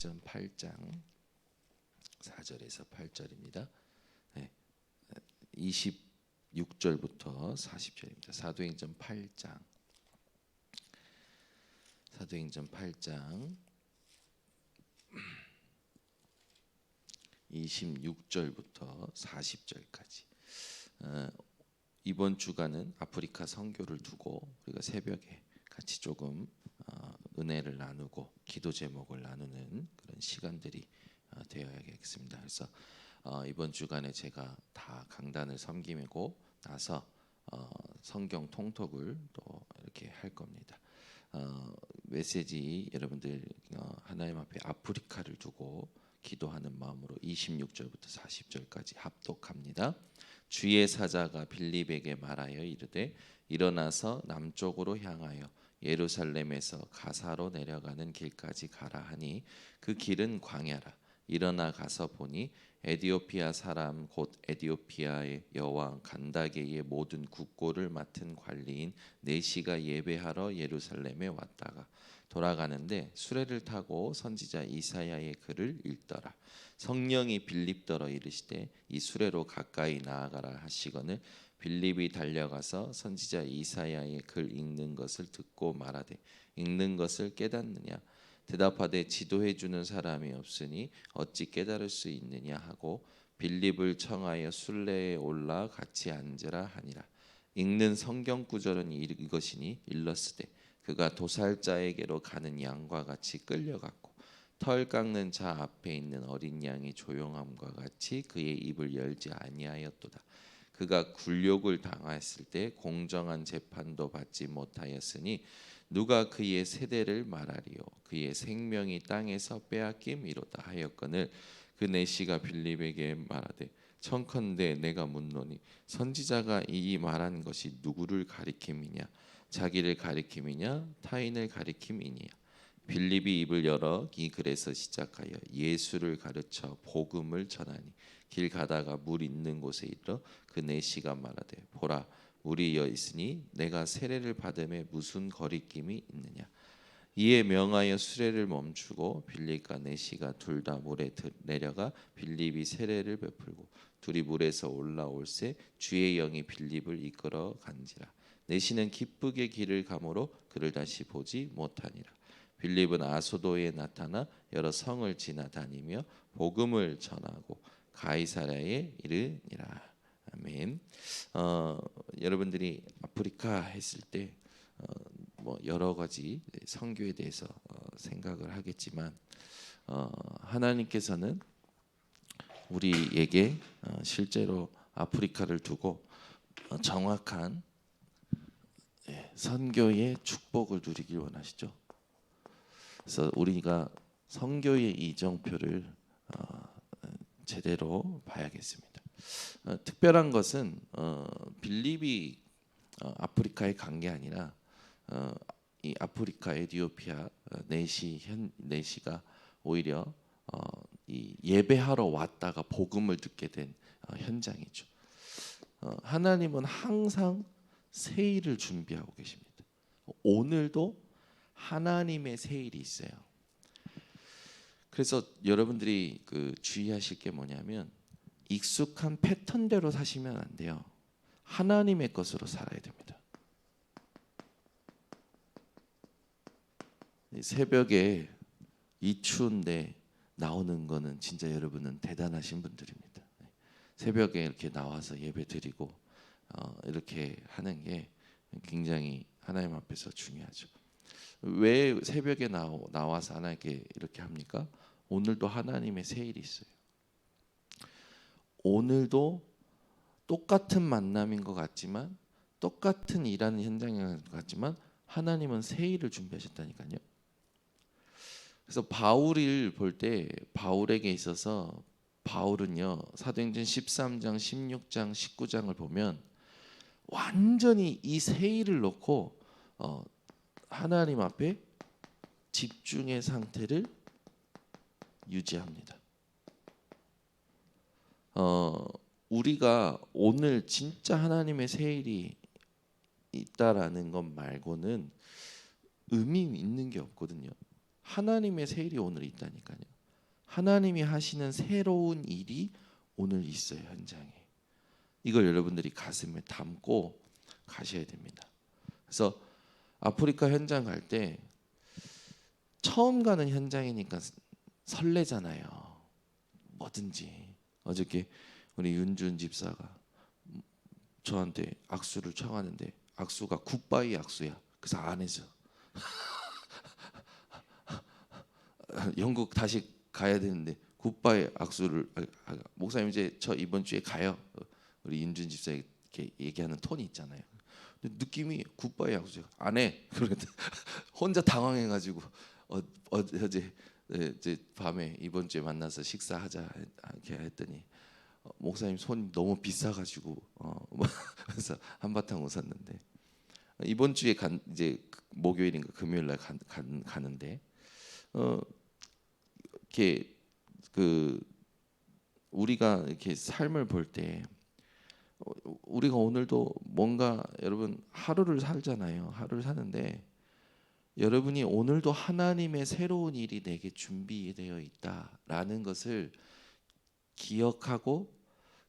8장 4절에서 8절입니다. 네, 26절부터 40절입니다. 사도행전 8장 26절부터 40절까지. 이번 주간은 아프리카 선교를 두고 우리가 새벽에 같이 조금 은혜를 나누고 기도 제목을 나누는 그런 시간들이 되어야겠습니다. 그래서 이번 주간에 제가 다 강단을 섬기고 나서 성경 통독을 또 이렇게 할 겁니다. 메시지 여러분들 하나님 앞에 아프리카를 두고 기도하는 마음으로 26절부터 40절까지 합독합니다. 주의 사자가 빌립에게 말하여 이르되 일어나서 남쪽으로 향하여 예루살렘에서 가사로 내려가는 길까지 가라 하니 그 길은 광야라. 일어나 가서 보니 에디오피아 사람 곧 에디오피아의 여왕 간다게의 모든 국고를 맡은 관리인 네시가 예배하러 예루살렘에 왔다가 돌아가는데 수레를 타고 선지자 이사야의 글을 읽더라. 성령이 빌립더러 이르시되 이 수레로 가까이 나아가라 하시거늘 빌립이 달려가서 선지자 이사야의 글 읽는 것을 듣고 말하되 읽는 것을 깨닫느냐 대답하되 지도해 주는 사람이 없으니 어찌 깨달을 수 있느냐 하고 빌립을 청하여 순례에 올라 같이 앉으라 하니라. 읽는 성경 구절은 이것이니 일렀으되 그가 도살자에게로 가는 양과 같이 끌려갔고 털 깎는 자 앞에 있는 어린 양이 조용함과 같이 그의 입을 열지 아니하였도다. 그가 굴욕을 당하였을 때 공정한 재판도 받지 못하였으니 누가 그의 세대를 말하리요. 그의 생명이 땅에서 빼앗김이로다 하였거늘 그 네시가 빌립에게 말하되 청컨대 내가 묻노니 선지자가 이 말한 것이 누구를 가리킴이냐 자기를 가리킴이냐 타인을 가리킴이냐. 빌립이 입을 열어 이 글에서 시작하여 예수를 가르쳐 복음을 전하니 길 가다가 물 있는 곳에 이르러 그 네시가 말하되 보라 물이 이어 있으니 내가 세례를 받음에 무슨 거리낌이 있느냐. 이에 명하여 수레를 멈추고 빌립과 네시가 둘 다 물에 내려가 빌립이 세례를 베풀고 둘이 물에서 올라올새 주의 영이 빌립을 이끌어 간지라. 네시는 기쁘게 길을 가므로 그를 다시 보지 못하니라. 빌립은 아소도에 나타나 여러 성을 지나다니며 복음을 전하고 가이사랴에 이르니라. 아멘. 여러분들이 아프리카 했을 때 뭐 여러 가지 선교에 대해서 생각을 하겠지만 하나님께서는 우리에게 실제로 아프리카를 두고 정확한 선교의 축복을 누리길 원하시죠. 그래서 우리가 선교의 이정표를 제대로 봐야겠습니다. 특별한 것은 빌립이 아프리카에 간 게 아니라 이 아프리카 에디오피아 네시가 오히려 이 예배하러 왔다가 복음을 듣게 된 현장이죠. 하나님은 항상 새 일을 준비하고 계십니다. 오늘도 하나님의 새 일이 있어요. 그래서 여러분들이 주의하실 게 뭐냐면 익숙한 패턴대로 사시면 안 돼요. 하나님의 것으로 살아야 됩니다. 새벽에 이 추운데 나오는 거는 진짜 여러분은 대단하신 분들입니다. 새벽에 이렇게 나와서 예배 드리고 이렇게 하는 게 굉장히 하나님 앞에서 중요하죠. 왜 새벽에 나와서 하나님께 이렇게 합니까? 오늘도 하나님의 새 일이 있어요. 오늘도 똑같은 만남인 것 같지만 똑같은 일하는 현장인 것 같지만 하나님은 새 일을 준비하셨다니까요. 그래서 바울을 볼 때 바울에게 있어서 바울은요 사도행전 13장 16장 19장을 보면 완전히 이 새 일을 놓고 하나님 앞에 집중의 상태를 유지합니다. 우리가 오늘 진짜 하나님의 새 일이 있다라는 것 말고는 의미 있는 게 없거든요. 하나님의 새 일이 오늘 있다니까요. 하나님이 하시는 새로운 일이 오늘 있어요, 현장에. 이걸 여러분들이 가슴에 담고 가셔야 됩니다. 그래서 아프리카 현장 갈 때 처음 가는 현장이니까 설레잖아요. 뭐든지. 어저께 우리 윤준 집사가 저한테 악수를 청하는데 악수가 굿바이 악수야. 그래서 안에서 영국 다시 가야 되는데 굿바이 악수를 목사님 이제 저 이번 주에 가요. 우리 윤준 집사 이렇게 얘기하는 톤이 있잖아요. 근데 느낌이 굿바이 악수 안 해. 그러니까 혼자 당황해가지고 어제 이제 밤에 이번 주에 만나서 식사하자 이렇게 했더니 목사님 손이 너무 비싸가지고 그래서 한바탕 웃었는데 이번 주에 이제 목요일인가 금요일 날 가는데 이렇게 우리가 이렇게 삶을 볼 때 우리가 오늘도 뭔가 여러분 하루를 살잖아요. 하루를 사는데 여러분이 오늘도 하나님의 새로운 일이 내게 준비되어 있다라는 것을 기억하고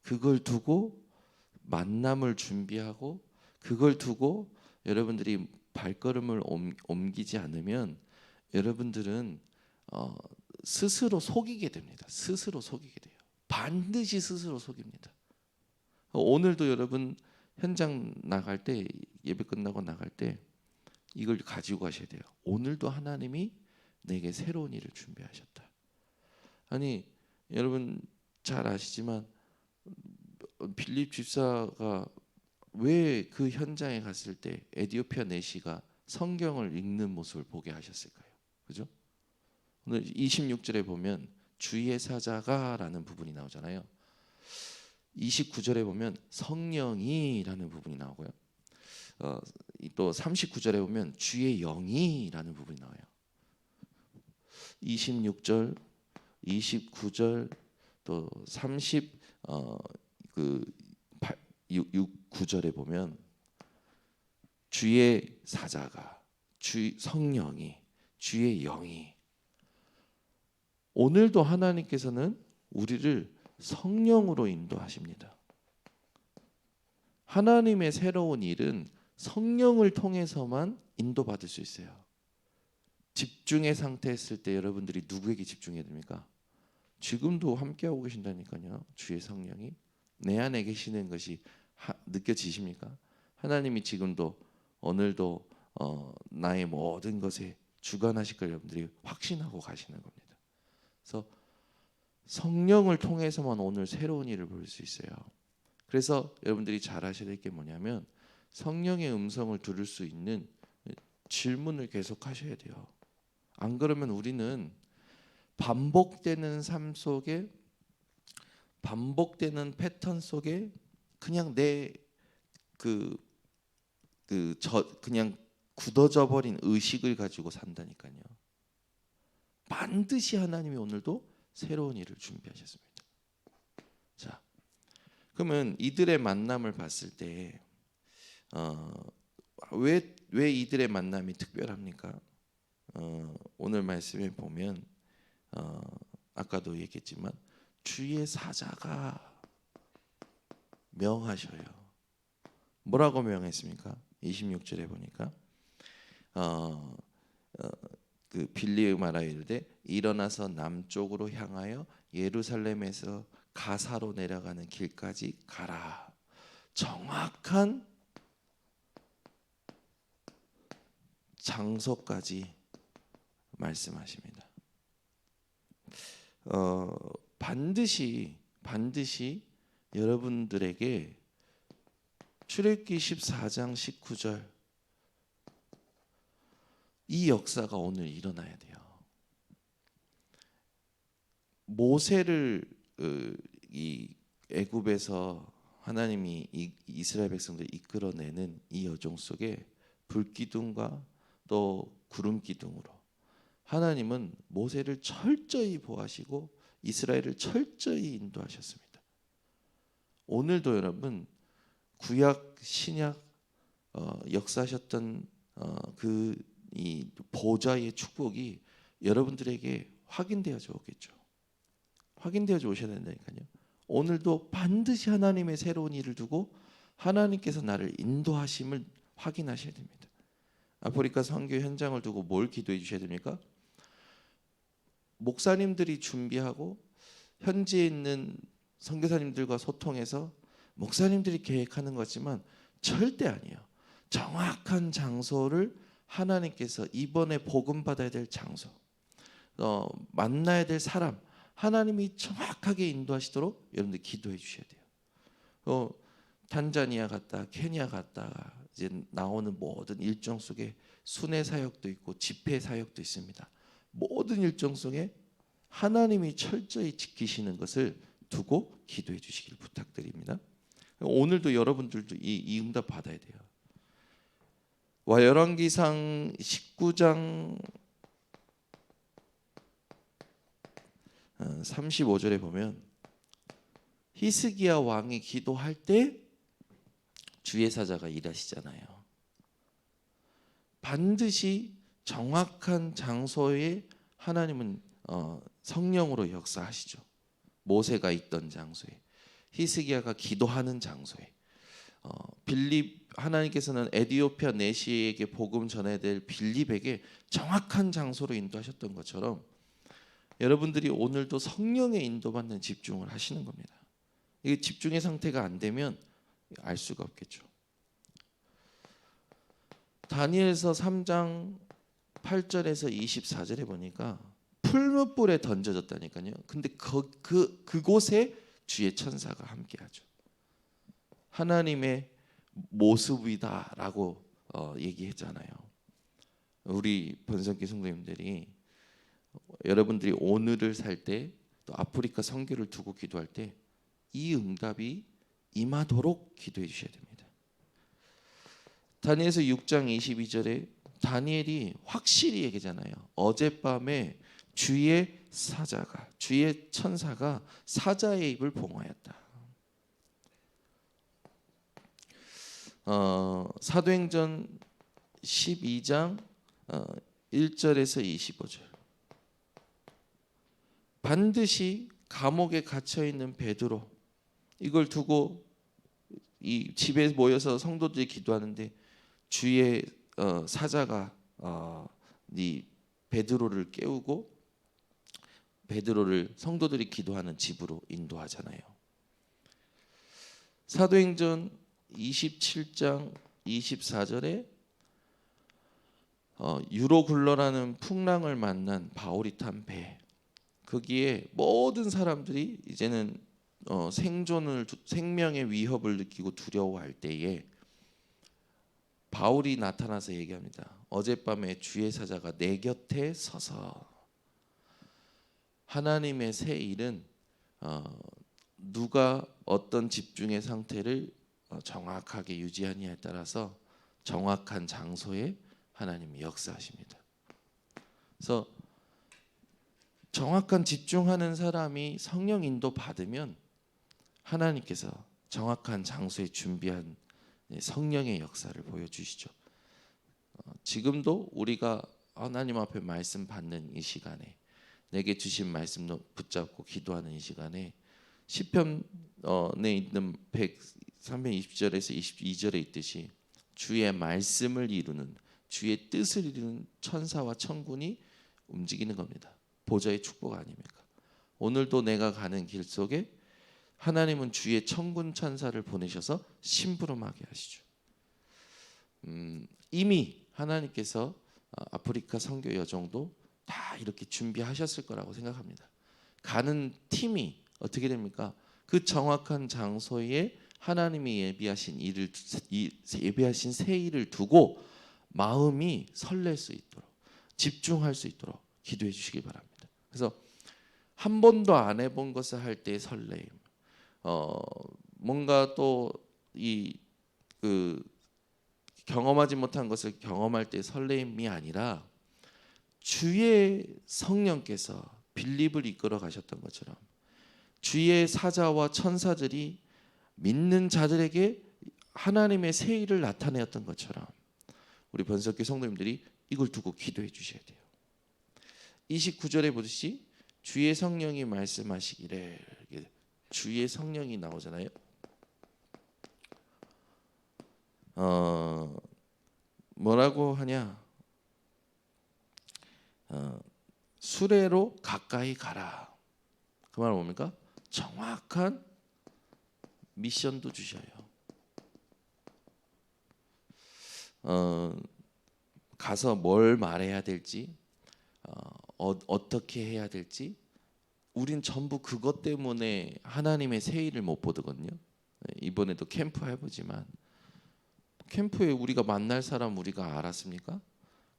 그걸 두고 만남을 준비하고 그걸 두고 여러분들이 발걸음을 옮기지 않으면 여러분들은 스스로 속이게 됩니다. 스스로 속이게 돼요. 반드시 스스로 속입니다. 오늘도 여러분 현장 나갈 때 예배 끝나고 나갈 때 이걸 가지고 가셔야 돼요. 오늘도 하나님이 내게 새로운 일을 준비하셨다. 아니 여러분 잘 아시지만 빌립 집사가 왜 그 현장에 갔을 때 에디오피아 내시가 성경을 읽는 모습을 보게 하셨을까요? 그죠? 오늘 26절에 보면 주의 사자가라는 부분이 나오잖아요. 29절에 보면 성령이라는 부분이 나오고요. 또 39절에 보면 주의 영이라는 부분이 나와요. 26절, 29절 또 9절에 보면 주의 사자가 성령이 주의 영이 오늘도 하나님께서는 우리를 성령으로 인도하십니다. 하나님의 새로운 일은 성령을 통해서만 인도받을 수 있어요. 집중의 상태였을 때 여러분들이 누구에게 집중해야 됩니까? 지금도 함께하고 계신다니까요. 주의 성령이 내 안에 계시는 것이 느껴지십니까? 하나님이 지금도 오늘도 나의 모든 것에 주관하실 걸 여러분들이 확신하고 가시는 겁니다. 그래서 성령을 통해서만 오늘 새로운 일을 볼 수 있어요. 그래서 여러분들이 잘 아셔야 될 게 뭐냐면 성령의 음성을 들을 수 있는 질문을 계속 하셔야 돼요. 안 그러면 우리는 반복되는 삶 속에 반복되는 패턴 속에 그냥 그냥 굳어져 버린 의식을 가지고 산다니까요. 반드시 하나님이 오늘도 새로운 일을 준비하셨습니다. 자, 그러면 이들의 만남을 봤을 때 왜 이들의 만남이 특별합니까? 오늘 말씀에 보면 아까도 얘기했지만 주의 사자가 명하셔요. 뭐라고 명했습니까? 26절에 보니까 그 빌리에 말하여 이르되 일어나서 남쪽으로 향하여 예루살렘에서 가사로 내려가는 길까지 가라. 정확한 장소까지 말씀하십니다. 반드시 여러분들에게 출애굽기 14장 19절 이 역사가 오늘 일어나야 돼요. 모세를 이 애굽에서 하나님이 이스라엘 백성들 이끌어내는 이 여정 속에 불기둥과 또 구름 기둥으로 하나님은 모세를 철저히 보호하시고 이스라엘을 철저히 인도하셨습니다. 오늘도 여러분 구약 신약 역사하셨던 이 보좌의 축복이 여러분들에게 확인되어져 오겠죠. 확인되어져 오셔야 된다니까요. 오늘도 반드시 하나님의 새로운 일을 두고 하나님께서 나를 인도하심을 확인하셔야 됩니다. 아프리카 선교 현장을 두고 뭘 기도해 주셔야 됩니까? 목사님들이 준비하고 현지에 있는 선교사님들과 소통해서 목사님들이 계획하는 거지만 절대 아니에요. 정확한 장소를 하나님께서 이번에 복음 받아야 될 장소, 만나야 될 사람, 하나님이 정확하게 인도하시도록 여러분들 기도해 주셔야 돼요. 탄자니아 갔다 케냐 갔다가 이제 나오는 모든 일정 속에 순회 사역도 있고 집회 사역도 있습니다. 모든 일정 속에 하나님이 철저히 지키시는 것을 두고 기도해 주시길 부탁드립니다. 오늘도 여러분들도 이 응답 받아야 돼요. 열왕기상 19장 35절에 보면 히스기야 왕이 기도할 때 주의 사자가 일하시잖아요. 반드시 정확한 장소에 하나님은 성령으로 역사하시죠. 모세가 있던 장소에, 히스기야가 기도하는 장소에, 하나님께서는 에디오피아 내시에게 복음 전해야 될 빌립에게 정확한 장소로 인도하셨던 것처럼 여러분들이 오늘도 성령의 인도받는 집중을 하시는 겁니다. 이게 집중의 상태가 안 되면 알 수가 없겠죠. 다니엘서 3장 8절에서 24절에 보니까 풀무불에 던져졌다니까요. 근데 그곳에 주의 천사가 함께하죠. 하나님의 모습이다라고 얘기했잖아요. 우리 번성기 성도님들이 여러분들이 오늘을 살 때 또 아프리카 선교를 두고 기도할 때 이 응답이 임하도록 기도해 주셔야 됩니다. 다니엘서 6장 22절에 다니엘이 확실히 얘기잖아요. 어젯밤에 주의 천사가 사자의 입을 봉하였다. 사도행전 12장 1절에서 25절. 반드시 감옥에 갇혀 있는 베드로, 이걸 두고 이 집에 모여서 성도들이 기도하는데 주의 사자가 이 베드로를 깨우고 베드로를 성도들이 기도하는 집으로 인도하잖아요. 사도행전 27장 24절에 유로굴러라는 풍랑을 만난 바울이 탄 배, 거기에 모든 사람들이 이제는 생명의 위협을 느끼고 두려워할 때에 바울이 나타나서 얘기합니다. 어젯밤에 주의 사자가 내 곁에 서서. 하나님의 새 일은 누가 어떤 집중의 상태를 정확하게 유지하느냐에 따라서 정확한 장소에 하나님이 역사하십니다. 그래서 정확한 집중하는 사람이 성령 인도 받으면 하나님께서 정확한 장소에 준비한 성령의 역사를 보여주시죠. 지금도 우리가 하나님 앞에 말씀 받는 이 시간에, 내게 주신 말씀 붙잡고 기도하는 이 시간에 시편에 있는 320절에서 22절에 있듯이 주의 말씀을 이루는, 주의 뜻을 이루는 천사와 천군이 움직이는 겁니다. 보좌의 축복 아닙니까? 오늘도 내가 가는 길 속에 하나님은 주의 천군 천사를 보내셔서 심부름하게 하시죠. 이미 하나님께서 아프리카 선교 여정도 다 이렇게 준비하셨을 거라고 생각합니다. 가는 팀이 어떻게 됩니까? 그 정확한 장소에 하나님이 예비하신 새 일을 두고 마음이 설렐 수 있도록, 집중할 수 있도록 기도해 주시기 바랍니다. 그래서 한 번도 안 해본 것을 할 때의 설레임, 뭔가 또 경험하지 못한 것을 경험할 때의 설레임이 아니라 주의 성령께서 빌립을 이끌어 가셨던 것처럼 주의 사자와 천사들이 믿는 자들에게 하나님의 새 일을 나타내었던 것처럼 우리 번석교 성도님들이 이걸 두고 기도해 주셔야 돼요. 29절에 보듯이 주의 성령이 말씀하시기를, 주의 성령이 나오잖아요. 뭐라고 하냐? 수레로 가까이 가라. 그 말은 뭡니까? 정확한 미션도 주셔요. 가서 뭘 말해야 될지, 어떻게 해야 될지, 우린 전부 그것 때문에 하나님의 새 일을 못 보거든요. 이번에도 캠프 해보지만 캠프에 우리가 만날 사람 우리가 알았습니까?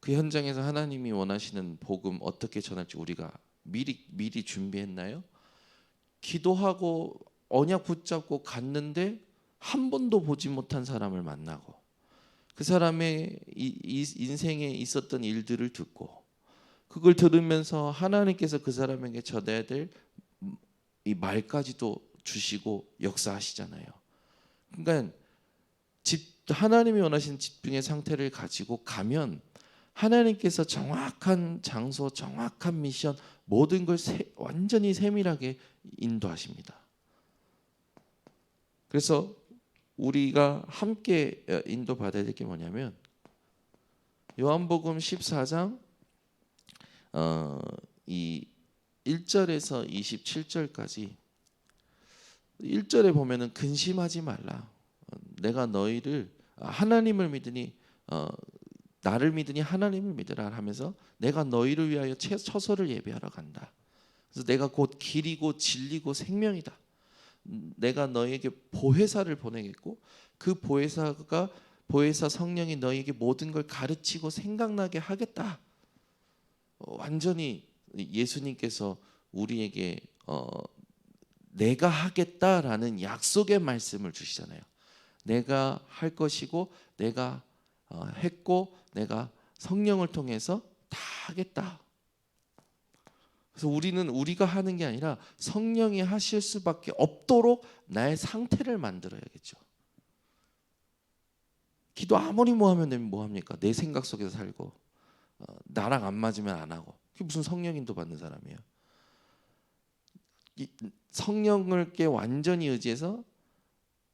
그 현장에서 하나님이 원하시는 복음 어떻게 전할지 우리가 미리 준비했나요? 기도하고 언약 붙잡고 갔는데 한 번도 보지 못한 사람을 만나고 그 사람의 인생에 있었던 일들을 듣고 그걸 들으면서 하나님께서 그 사람에게 전해야 될 이 말까지도 주시고 역사하시잖아요. 그러니까 하나님이 원하시는 집중의 상태를 가지고 가면 하나님께서 정확한 장소, 정확한 미션, 모든 걸 완전히 세밀하게 인도하십니다. 그래서 우리가 함께 인도받아야 될 게 뭐냐면 요한복음 14장 이 1절에서 27절까지 1절에 보면은 근심하지 말라. 내가 너희를 하나님을 믿으니 나를 믿으니 하나님을 믿으라 하면서 내가 너희를 위하여 처소를 예비하러 간다. 그래서 내가 곧 길이고 진리고 생명이다. 내가 너희에게 보혜사를 보내겠고 그 보혜사 성령이 너희에게 모든 걸 가르치고 생각나게 하겠다. 완전히 예수님께서 우리에게 내가 하겠다라는 약속의 말씀을 주시잖아요. 내가 할 것이고 내가 했고 내가 성령을 통해서 다 하겠다. 그래서 우리는 우리가 하는 게 아니라 성령이 하실 수밖에 없도록 나의 상태를 만들어야겠죠. 기도 아무리 뭐 하면 뭐 합니까? 내 생각 속에서 살고 나랑 안 맞으면 안 하고 그게 무슨 성령 인도 받는 사람이에요. 성령을께 완전히 의지해서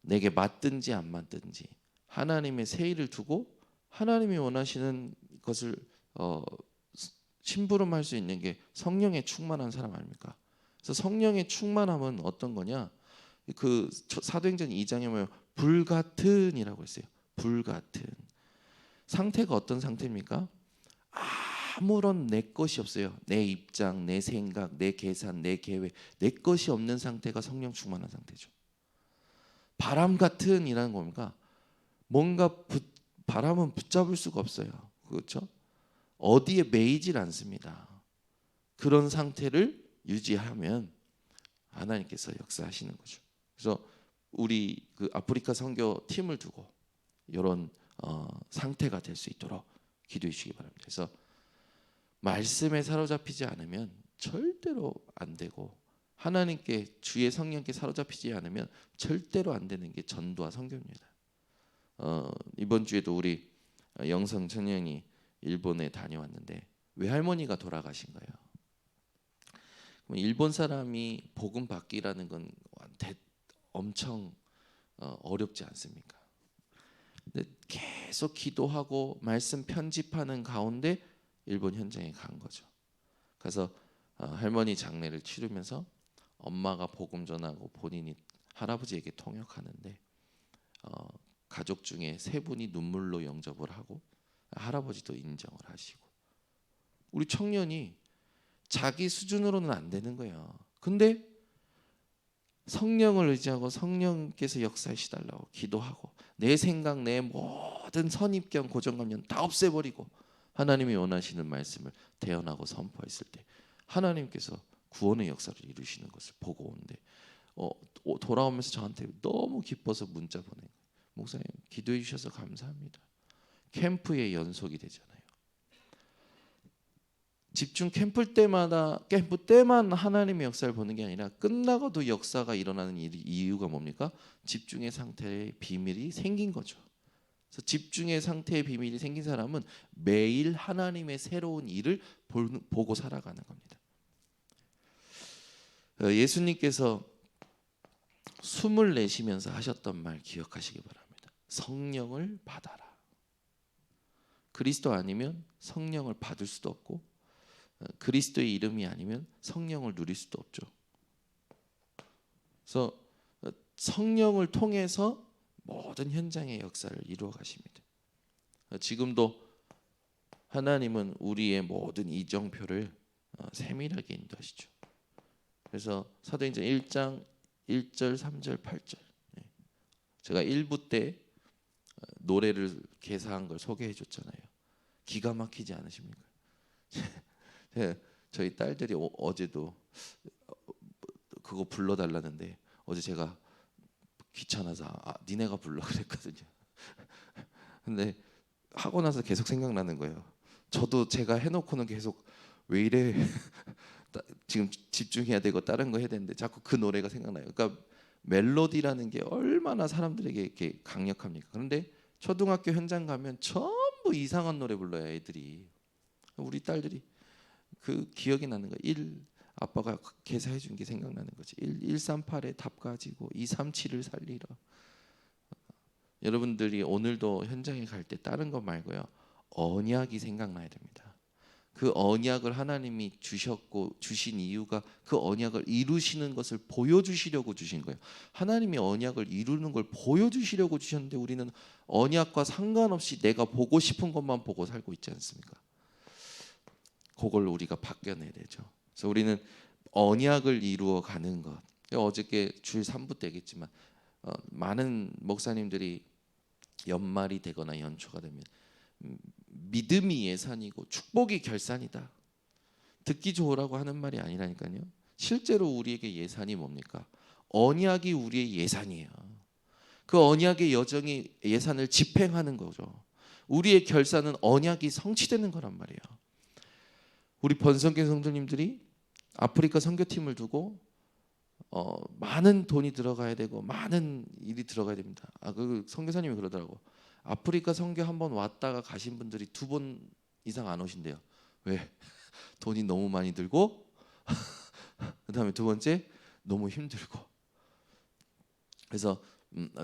내게 맞든지 안 맞든지 하나님의 새 일을 두고 하나님이 원하시는 것을 심부름할 수 있는 게 성령에 충만한 사람 아닙니까? 그래서 성령의 충만함은 어떤 거냐? 그 사도행전 2장에 보면 불같은이라고 했어요. 불같은 상태가 어떤 상태입니까? 아무런 내 것이 없어요. 내 입장, 내 생각, 내 계산, 내 계획, 내 것이 없는 상태가 성령 충만한 상태죠. 바람 같은 이라는 겁니까? 뭔가 바람은 붙잡을 수가 없어요. 그렇죠? 어디에 매이질 않습니다. 그런 상태를 유지하면 하나님께서 역사하시는 거죠. 그래서 우리 그 아프리카 선교 팀을 두고 이런 상태가 될 수 있도록 기도해 주시기 바랍니다. 그래서 말씀에 사로잡히지 않으면 절대로 안 되고 하나님께 주의 성령께 사로잡히지 않으면 절대로 안 되는 게 전도와 선교입니다. 이번 주에도 우리 영성 청년이 일본에 다녀왔는데 외할머니가 돌아가신 거예요. 일본 사람이 복음 받기라는 건 엄청 어렵지 않습니까? 근데 계속 기도하고 말씀 편집하는 가운데 일본 현장에 간 거죠. 그래서 할머니 장례를 치르면서 엄마가 복음 전하고 본인이 할아버지에게 통역하는데 가족 중에 3분이 눈물로 영접을 하고 할아버지도 인정을 하시고 우리 청년이 자기 수준으로는 안 되는 거예요. 근데 성령을 의지하고 성령께서 역사하시달라고 기도하고 내 생각 내 모든 선입견 고정관념 다 없애버리고 하나님이 원하시는 말씀을 대언하고 선포했을 때 하나님께서 구원의 역사를 이루시는 것을 보고 오는데 돌아오면서 저한테 너무 기뻐서 문자 보내요. 목사님 기도해 주셔서 감사합니다. 캠프의 연속이 되잖아요. 집중 캠프 때만 하나님의 역사를 보는 게 아니라 끝나고도 역사가 일어나는 이유가 뭡니까? 집중의 상태의 비밀이 생긴 거죠. 그래서 집중의 상태의 비밀이 생긴 사람은 매일 하나님의 새로운 일을 보고 살아가는 겁니다. 예수님께서 숨을 내쉬면서 하셨던 말 기억하시기 바랍니다. 성령을 받아라. 그리스도 아니면 성령을 받을 수도 없고 그리스도의 이름이 아니면 성령을 누릴 수도 없죠. 그래서 성령을 통해서 모든 현장의 역사를 이루어 가십니다. 지금도 하나님은 우리의 모든 이정표를 세밀하게 인도하시죠. 그래서 사도행전 1장 1절, 3절, 8절 제가 1부 때 노래를 개사한 걸 소개해 줬잖아요. 기가 막히지 않으십니까? 저희 딸들이 어제도 그거 불러달라는데 어제 제가 귀찮아서 니네가 불러 그랬거든요. 근데 하고 나서 계속 생각나는 거예요. 저도 제가 해놓고는 계속 왜 이래 지금 집중해야 되고 다른 거 해야 되는데 자꾸 그 노래가 생각나요. 그러니까 멜로디라는 게 얼마나 사람들에게 이렇게 강력합니까? 그런데 초등학교 현장 가면 전부 이상한 노래 불러요 애들이. 우리 딸들이 그 기억이 나는 거예요. 아빠가 개사해 준 게 생각나는 거지. 138에 답 가지고 237을 살리라. 여러분들이 오늘도 현장에 갈 때 다른 거 말고요. 언약이 생각나야 됩니다. 그 언약을 하나님이 주셨고 주신 이유가 그 언약을 이루시는 것을 보여주시려고 주신 거예요. 하나님이 언약을 이루는 걸 보여주시려고 주셨는데 우리는 언약과 상관없이 내가 보고 싶은 것만 보고 살고 있지 않습니까? 그걸 우리가 바뀌어내야 되죠. 그래서 우리는 언약을 이루어 가는 것. 어저께 주일 3부 때겠지만 많은 목사님들이 연말이 되거나 연초가 되면 믿음이 예산이고 축복이 결산이다. 듣기 좋으라고 하는 말이 아니라니까요. 실제로 우리에게 예산이 뭡니까? 언약이 우리의 예산이에요. 그 언약의 여정이 예산을 집행하는 거죠. 우리의 결산은 언약이 성취되는 거란 말이에요. 우리 번성교 성도님들이 아프리카 선교팀을 두고 많은 돈이 들어가야 되고 많은 일이 들어가야 됩니다. 그 선교사님이 그러더라고. 아프리카 선교 한번 왔다가 가신 분들이 2번 이상 안 오신대요. 왜? 돈이 너무 많이 들고 그다음에 2번째 너무 힘들고. 그래서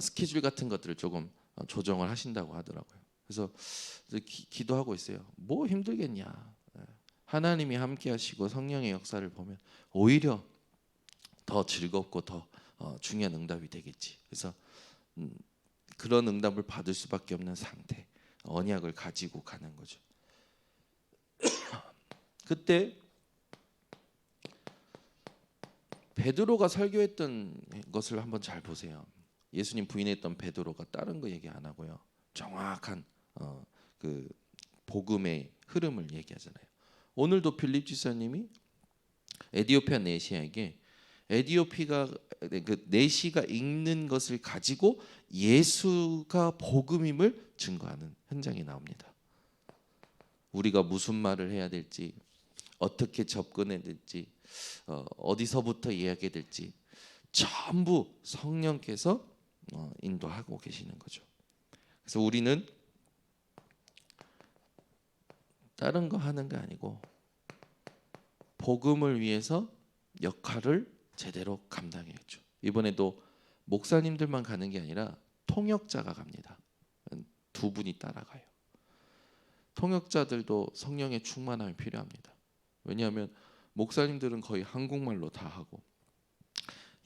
스케줄 같은 것들을 조금 조정을 하신다고 하더라고요. 그래서 기도하고 있어요. 뭐 힘들겠냐. 하나님이 함께 하시고 성령의 역사를 보면 오히려 더 즐겁고 더 중요한 응답이 되겠지. 그래서 그런 응답을 받을 수밖에 없는 상태, 언약을 가지고 가는 거죠. 그때 베드로가 설교했던 것을 한번 잘 보세요. 예수님 부인했던 베드로가 다른 거 얘기 안 하고요. 정확한 그 복음의 흐름을 얘기하잖아요. 오늘도 필립 지사님이 에디오피아 내시에게 에디오피가 그 내시가 읽는 것을 가지고 예수가 복음임을 증거하는 현장이 나옵니다. 우리가 무슨 말을 해야 될지, 어떻게 접근해야 될지, 어디서부터 이야기해야 될지 전부 성령께서 인도하고 계시는 거죠. 그래서 우리는 다른 거 하는 게 아니고 복음을 위해서 역할을 제대로 감당해야죠. 이번에도 목사님들만 가는 게 아니라 통역자가 갑니다. 2분이 따라가요. 통역자들도 성령의 충만함이 필요합니다. 왜냐하면 목사님들은 거의 한국말로 다 하고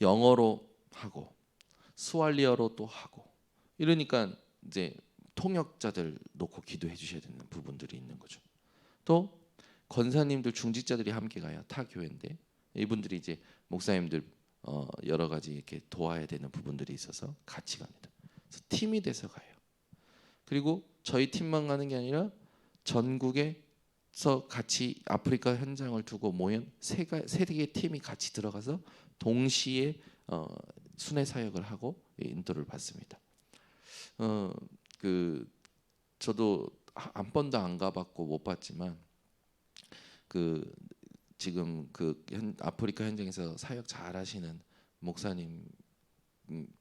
영어로 하고 스왈리어로 또 하고 이러니까 이제 통역자들 놓고 기도해 주셔야 되는 부분들이 있는 거죠. 또 권사님들 중직자들이 함께 가요. 타 교회인데 이분들이 이제 목사님들 여러 가지 이렇게 도와야 되는 부분들이 있어서 같이 갑니다. 그래서 팀이 돼서 가요. 그리고 저희 팀만 가는 게 아니라 전국에서 같이 아프리카 현장을 두고 모인 세 개의 팀이 같이 들어가서 동시에 순회 사역을 하고 인도를 받습니다. 저도 한 번도 안 가봤고 못 봤지만 지금 아프리카 현장에서 사역 잘하시는 목사님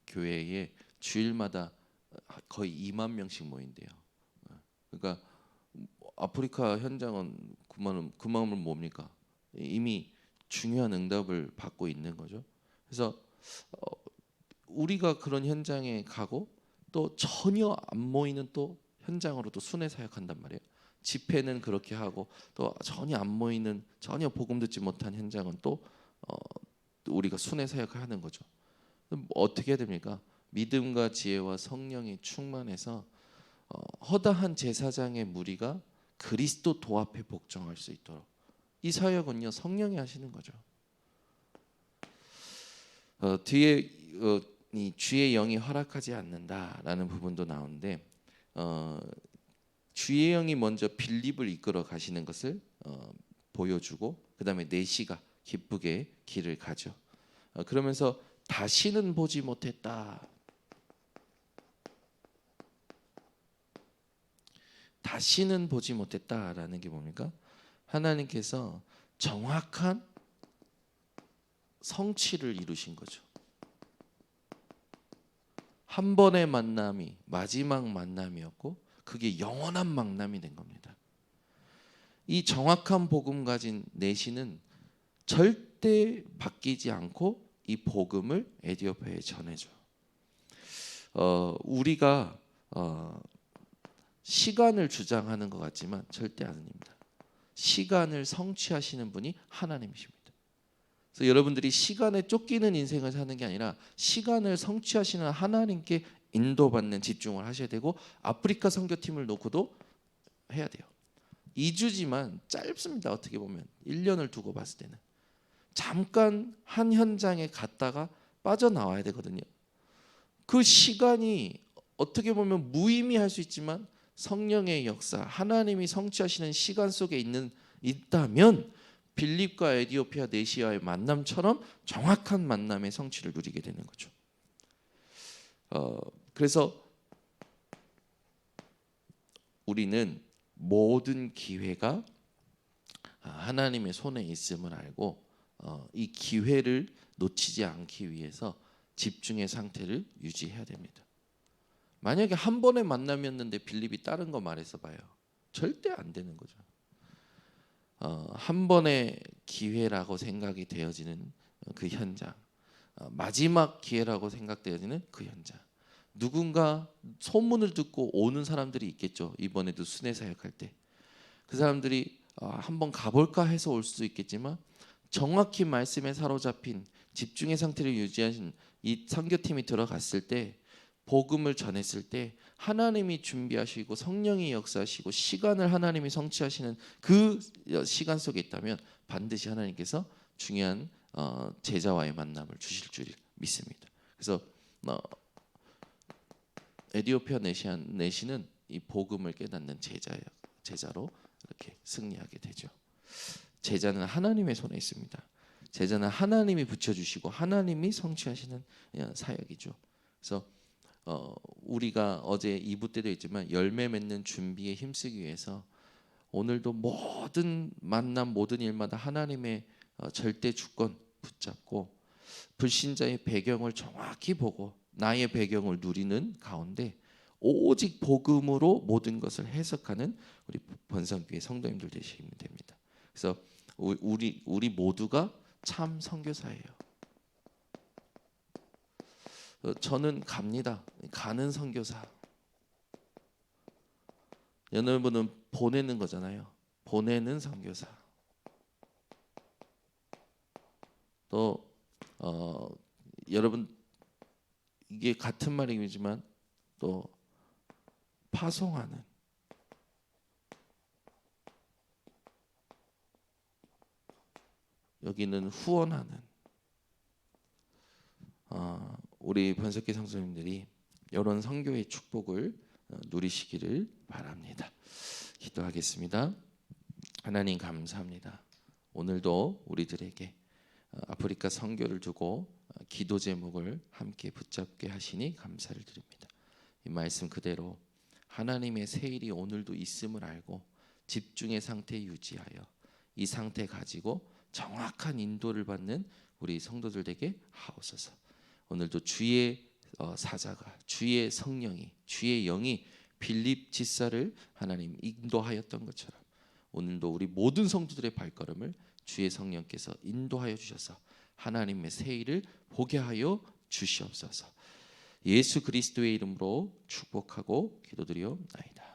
교회에 주일마다 거의 2만 명씩 모인대요. 그러니까 아프리카 현장은 그 마음은 뭡니까? 이미 중요한 응답을 받고 있는 거죠. 그래서 우리가 그런 현장에 가고 또 전혀 안 모이는 또 현장으로 또 순회 사역한단 말이에요. 집회는 그렇게 하고 또 전혀 안 모이는 전혀 복음 듣지 못한 현장은 또 우리가 순회 사역을 하는 거죠. 어떻게 해야 됩니까? 믿음과 지혜와 성령이 충만해서 허다한 제사장의 무리가 그리스도 도 앞에 복종할 수 있도록 이 사역은요 성령이 하시는 거죠. 뒤에 이 주의 영이 허락하지 않는다라는 부분도 나오는데 주의 영이 먼저 빌립을 이끌어 가시는 것을 보여주고 그 다음에 내시가 기쁘게 길을 가죠. 그러면서 다시는 보지 못했다. 다시는 보지 못했다라는 게 뭡니까? 하나님께서 정확한 성취를 이루신 거죠. 한 번의 만남이 마지막 만남이었고 그게 영원한 만남이 된 겁니다. 이 정확한 복음 가진 내시는 절대 바뀌지 않고 이 복음을 에디오피아에 전해줘. 우리가 시간을 주장하는 것 같지만 절대 아닙니다. 시간을 성취하시는 분이 하나님이십니다. 그래서 여러분들이 시간에 쫓기는 인생을 사는 게 아니라 시간을 성취하시는 하나님께 인도받는 집중을 하셔야 되고 아프리카 선교팀을 놓고도 해야 돼요. 2주지만 짧습니다. 어떻게 보면 1년을 두고 봤을 때는 잠깐 한 현장에 갔다가 빠져나와야 되거든요. 그 시간이 어떻게 보면 무의미할 수 있지만 성령의 역사, 하나님이 성취하시는 시간 속에 있다면 빌립과 에디오피아 내시아의 만남처럼 정확한 만남의 성취를 누리게 되는 거죠. 그래서 우리는 모든 기회가 하나님의 손에 있음을 알고 이 기회를 놓치지 않기 위해서 집중의 상태를 유지해야 됩니다. 만약에 한 번의 만남이었는데 빌립이 다른 거 말해서 봐요. 절대 안 되는 거죠. 한 번의 기회라고 생각이 되어지는 그 현장, 마지막 기회라고 생각되어지는 그 현장. 누군가 소문을 듣고 오는 사람들이 있겠죠. 이번에도 순회 사역할 때 그 사람들이 한번 가볼까 해서 올 수도 있겠지만 정확히 말씀에 사로잡힌 집중의 상태를 유지하신 이 선교팀이 들어갔을 때 복음을 전했을 때 하나님이 준비하시고 성령이 역사하시고 시간을 하나님이 성취하시는 그 시간 속에 있다면 반드시 하나님께서 중요한 제자와의 만남을 주실 줄 믿습니다. 그래서 에디오피아 내시는 이 복음을 깨닫는 제자로 이렇게 승리하게 되죠. 제자는 하나님의 손에 있습니다. 제자는 하나님이 붙여주시고 하나님이 성취하시는 사역이죠. 그래서 우리가 어제 2부 때도 있지만 열매 맺는 준비에 힘쓰기 위해서 오늘도 모든 만남 모든 일마다 하나님의 절대 주권 붙잡고 불신자의 배경을 정확히 보고 나의 배경을 누리는 가운데 오직 복음으로 모든 것을 해석하는 우리 번성교회 성도님들 되시면 됩니다. 그래서 우리 모두가 참 선교사예요. 저는 갑니다. 가는 선교사. 여러분은 보내는 거잖아요. 보내는 선교사. 또 여러분 이게 같은 말이지만 또 파송하는 여기는 후원하는 우리 번석기 성도님들이 이런 선교의 축복을 누리시기를 바랍니다. 기도하겠습니다. 하나님 감사합니다. 오늘도 우리들에게 아프리카 선교를 두고 기도 제목을 함께 붙잡게 하시니 감사를 드립니다. 이 말씀 그대로 하나님의 세일이 오늘도 있음을 알고 집중의 상태 유지하여 이 상태 가지고 정확한 인도를 받는 우리 성도들에게 하옵소서. 오늘도 주의 사자가 주의 성령이 주의 영이 빌립 집사를 하나님 인도하였던 것처럼 오늘도 우리 모든 성도들의 발걸음을 주의 성령께서 인도하여 주셔서 하나님의 새 일을 보게 하여 주시옵소서. 예수 그리스도의 이름으로 축복하고 기도드리옵나이다.